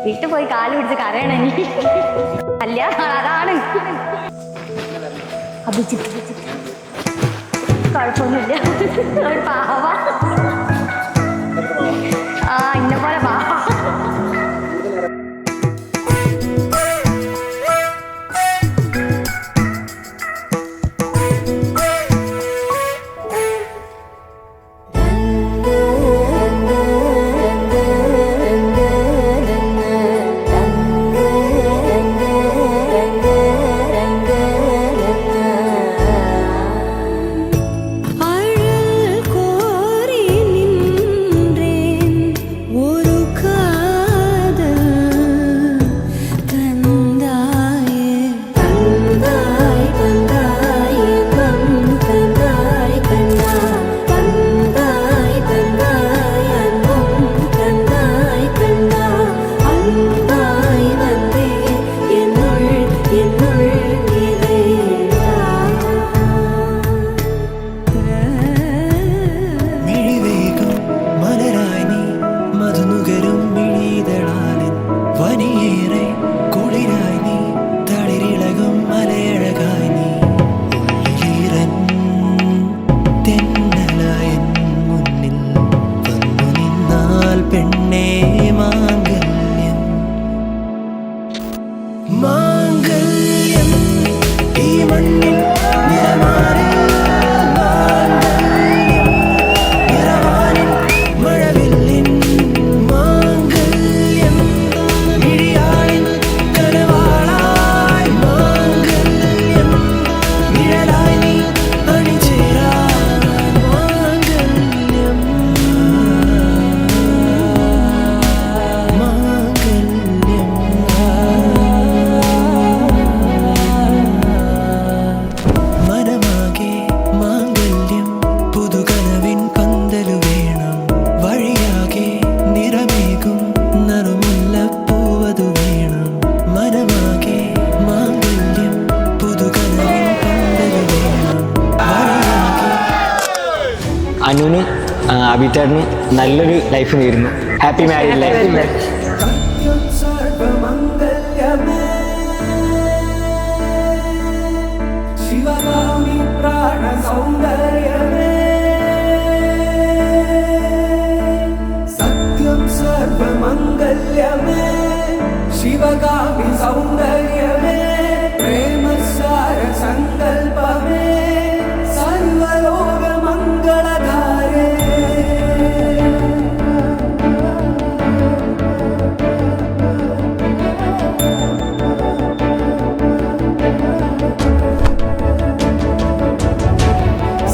വീട്ടിൽ പോയി കാല് പിടിച്ച് കരയണ നീ അല്ല അതാണ് അഭിജിത്ത് കുഴപ്പമൊന്നുമില്ല ഒരു പാവ ഇന്ന പോലെ പാവ അനുവിനും അഭിചേട്ടനും നല്ലൊരു ലൈഫ് നേരുന്നു. Happy married life. സത്യം സർവമംഗല്യമേ ശിവഗാമി സൗന്ദര്യമേ പ്രേമസാര സങ്കൽപമേ സർവലോക മംഗളധാരേ.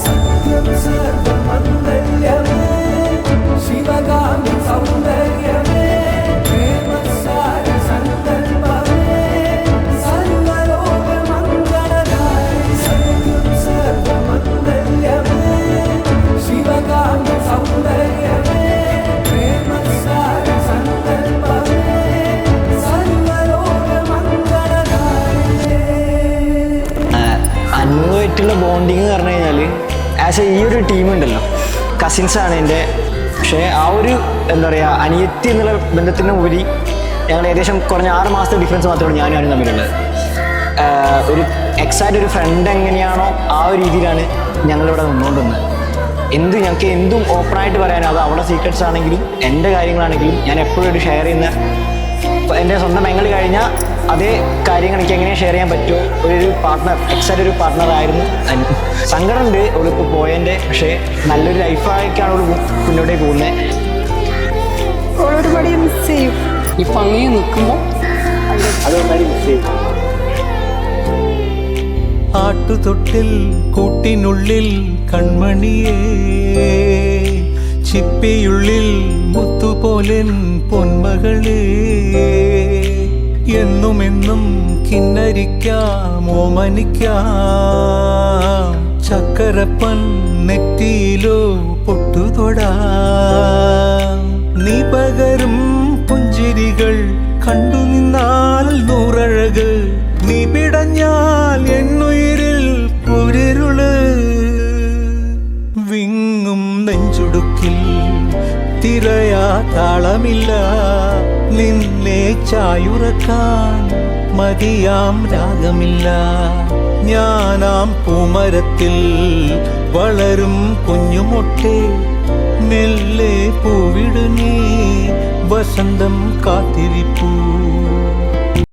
സത്യം സർവമംഗല്യമേ ശിവഗാമി സൗന്ദര്യമേ പ്രേമസാര സങ്കൽപമേ സർവലോക മംഗളധാരേ. സത്യം സർവമംഗല്യമേ ശിവഗാമി സൗന്ദര്യമേ പ്രേമസാര സങ്കൽപമേ സർവലോക മംഗളധാരേ. അനുവായിട്ടുള്ള ബോണ്ടിങ് എന്ന് പറഞ്ഞു കഴിഞ്ഞാൽ ആസ് എ ഈ ഒരു ടീമുണ്ടല്ലോ, കസിൻസാണ് എൻ്റെ. പക്ഷേ ആ ഒരു എന്താ പറയുക, അനിയത്തി എന്നുള്ള ബന്ധത്തിന് ഉപരി ഞങ്ങൾ ഏകദേശം കുറഞ്ഞ 6 മാസത്തെ ഡിഫറൻസ് മാത്രമാണ് ഞാനും അവനും തമ്മിലുള്ളത്. ഒരു എക്സാക്റ്റ് ഒരു ഫ്രണ്ട് എങ്ങനെയാണോ ആ ഒരു രീതിയിലാണ് ഞങ്ങളിവിടെ നിന്നുകൊണ്ടിരുന്നത്. ഞങ്ങൾക്ക് എന്തും ഓപ്പണായിട്ട് പറയാനും, അത് അവിടെ സീക്രട്സ് ആണെങ്കിലും എൻ്റെ കാര്യങ്ങളാണെങ്കിലും ഞാൻ എപ്പോഴും ഒരു ഷെയർ ചെയ്യുന്ന, എൻ്റെ സ്വന്തം പെങ്ങൾ കഴിഞ്ഞാൽ അതേ കാര്യങ്ങൾ എനിക്ക് എങ്ങനെ ഷെയർ ചെയ്യാൻ പറ്റുമോ ഒരു പാർട്ട്ണർ, എക്സാക്റ്റ് ഒരു പാർട്ട്ണറായിരുന്നു. സങ്കടമുണ്ട് അവളിപ്പോൾ പോയതിൻ്റെ, പക്ഷേ നല്ലൊരു ലൈഫായിട്ടാണ് അവൾ മുന്നോട്ടേക്ക് പോകുന്നത്. ഒരുപാട് മിസ് ചെയ്യും. ഇപ്പം അങ്ങനെ നിൽക്കുമ്പോൾ അതൊന്നായി മിസ് ചെയ്യും. ആട്ടുതൊട്ടിൽ കൂട്ടിനുള്ളിൽ കൺമണിയേ, ചിപ്പിയുള്ളിൽ മുത്തുപോലൻ പൊന്മകളേ, എന്നുമെന്നും കിന്നരിക്കാം ഓമനിക്കാം, ചക്കരപ്പൻ നെറ്റിയിലോ പൊട്ടുതൊടാം. നീ പകരും പുഞ്ചിരികൾ കണ്ടു നിന്നാൽ നൂറഴക്, നീ പിടഞ്ഞാൽ എന്നുയിരിൽ കുരിരുള്. വിങ്ങും നെഞ്ചുടുക്കിൽ തിരയാ താളമില്ല, നിന്നെ ചായുറക്കാൻ മതിയാം രാഗമില്ല. ഞാനാം പൂമരത്തിൽ വളരും കുഞ്ഞുമൊട്ടെ, മെല്ലെ പൂവിടു നീ വസന്തം കാത്തിരിപ്പൂ.